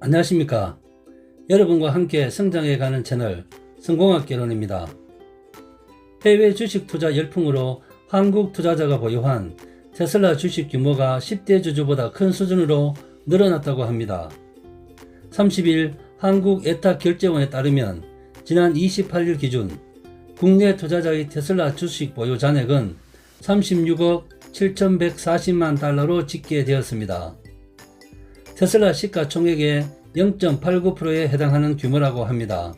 안녕하십니까. 여러분과 함께 성장해가는 채널 성공학개론입니다. 해외 주식 투자 열풍으로 한국 투자자가 보유한 테슬라 주식 규모가 10대 주주보다 큰 수준으로 늘어났다고 합니다. 30일 한국애탁결제원에 따르면 지난 28일 기준 국내 투자자의 테슬라 주식 보유 잔액은 36억 7,140만 달러로 집계되었습니다. 테슬라 시가총액의 0.89%에 해당하는 규모라고 합니다.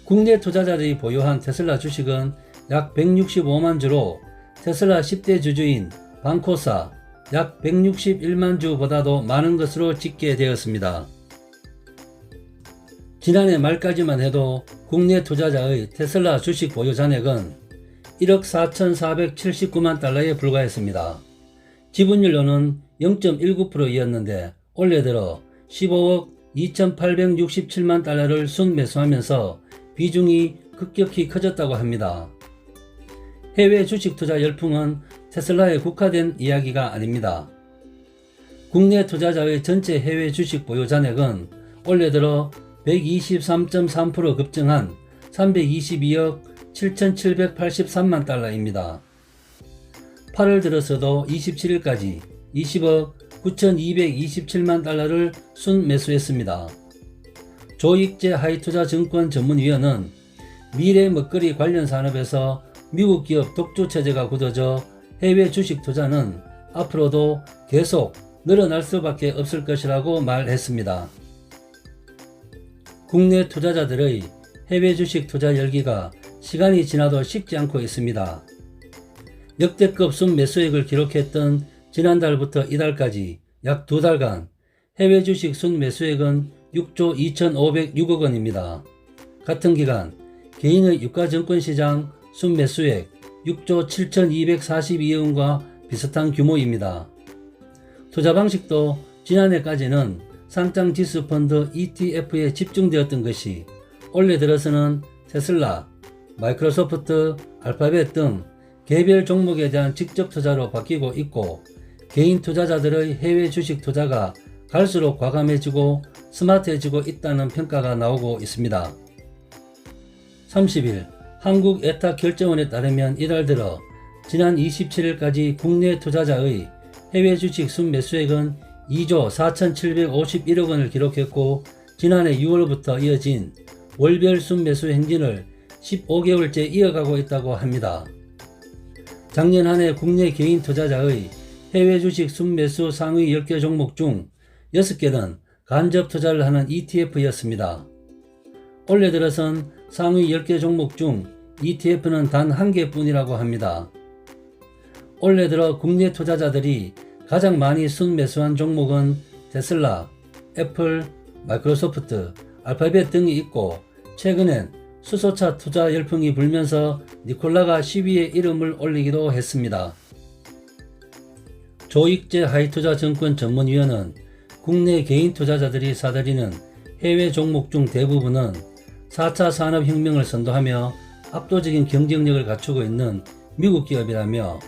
국내 투자자들이 보유한 테슬라 주식은 약 165만 주로 테슬라 10대 주주인 방코사 약 161만 주보다도 많은 것으로 집계되었습니다. 지난해 말까지만 해도 국내 투자자의 테슬라 주식 보유 잔액은 1억 4,479만 달러에 불과했습니다. 지분율로는 0.19%였는데 올해 들어 15억 2,867만 달러를 순매수하면서 비중이 급격히 커졌다고 합니다. 해외 주식 투자 열풍은 테슬라에 국화된 이야기가 아닙니다. 국내 투자자의 전체 해외 주식 보유 잔액은 올해 들어 123.3% 급증한 322억 7,783만 달러입니다. 8월 들어서도 27일까지 20억 9,227만 달러를 순매수했습니다. 조익재 하이투자증권 전문위원은 미래 먹거리 관련 산업에서 미국 기업 독주 체제가 굳어져 해외 주식 투자는 앞으로도 계속 늘어날 수밖에 없을 것이라고 말했습니다. 국내 투자자들의 해외 주식 투자 열기가 시간이 지나도 식지 않고 있습니다. 역대급 순매수액을 기록했던 지난달부터 이달까지 약 2달간 해외 주식 순매수액은 6조 2,506억 원입니다. 같은 기간 개인의 유가증권시장 순매수액 6조 7,242억 원과 비슷한 규모입니다. 투자 방식도 지난해까지는 상장지수 펀드 ETF에 집중되었던 것이 올해 들어서는 테슬라, 마이크로소프트, 알파벳 등 개별 종목에 대한 직접 투자로 바뀌고 있고 개인 투자자들의 해외 주식 투자가 갈수록 과감해지고 스마트해지고 있다는 평가가 나오고 있습니다. 30일 한국애탁결제원에 따르면 이달 들어 지난 27일까지 국내 투자자의 해외 주식 순매수액은 2조 4,751억 원을 기록했고 지난해 6월부터 이어진 월별 순매수 행진을 15개월째 이어가고 있다고 합니다. 작년 한 해 국내 개인 투자자의 해외 주식 순매수 상위 10개 종목 중 6개는 간접 투자를 하는 ETF였습니다. 올해 들어선 상위 10개 종목 중 ETF는 단 1개뿐이라고 합니다. 올해 들어 국내 투자자들이 가장 많이 순매수한 종목은 테슬라, 애플, 마이크로소프트, 알파벳 등이 있고 최근엔 수소차 투자 열풍이 불면서 니콜라가 10위에 이름을 올리기도 했습니다. 조익재 하이투자증권 전문위원은 국내 개인 투자자들이 사들이는 해외 종목 중 대부분은 4차 산업혁명을 선도하며 압도적인 경쟁력을 갖추고 있는 미국 기업이라며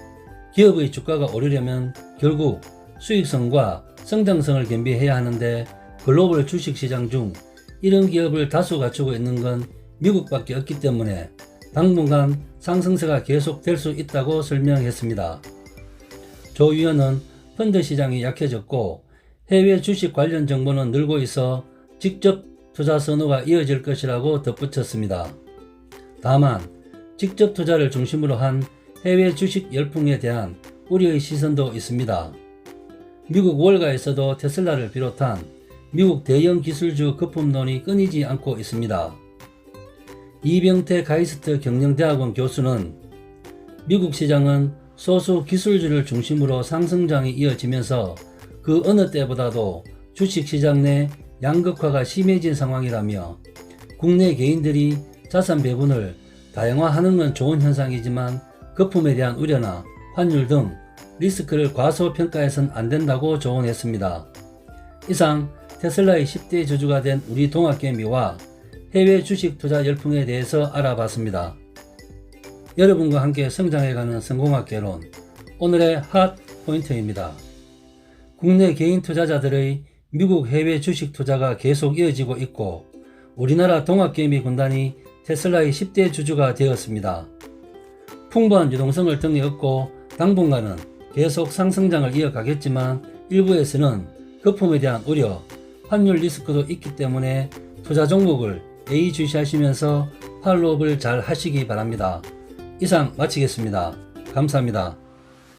기업의 주가가 오르려면 결국 수익성과 성장성을 겸비해야 하는데 글로벌 주식시장 중 이런 기업을 다수 갖추고 있는 건 미국밖에 없기 때문에 당분간 상승세가 계속될 수 있다고 설명했습니다. 조 위원은 펀드 시장이 약해졌고 해외 주식 관련 정보는 늘고 있어 직접 투자 선호가 이어질 것이라고 덧붙였습니다. 다만 직접 투자를 중심으로 한 해외 주식 열풍에 대한 우려의 시선도 있습니다. 미국 월가에서도 테슬라를 비롯한 미국 대형 기술주 거품론이 끊이지 않고 있습니다. 이병태 가이스트 경영대학원 교수는 미국 시장은 소수 기술주를 중심으로 상승장이 이어지면서 그 어느 때보다도 주식시장 내 양극화가 심해진 상황이라며 국내 개인들이 자산 배분을 다양화하는 건 좋은 현상이지만 거품에 대한 우려나 환율 등 리스크를 과소평가해서는 안 된다고 조언했습니다. 이상 테슬라의 10대 주주가 된 우리 동학개미와 해외 주식 투자 열풍에 대해서 알아봤습니다. 여러분과 함께 성장해가는 성공학개론 오늘의 핫 포인트입니다. 국내 개인 투자자들의 미국 해외 주식 투자가 계속 이어지고 있고 우리나라 동학개미 군단이 테슬라의 10대 주주가 되었습니다. 풍부한 유동성을 등에 업고 당분간은 계속 상승장을 이어가겠지만 일부에서는 거품에 대한 우려, 환율 리스크도 있기 때문에 투자 종목을 예의주시하시면서 팔로우를 잘 하시기 바랍니다. 이상 마치겠습니다. 감사합니다.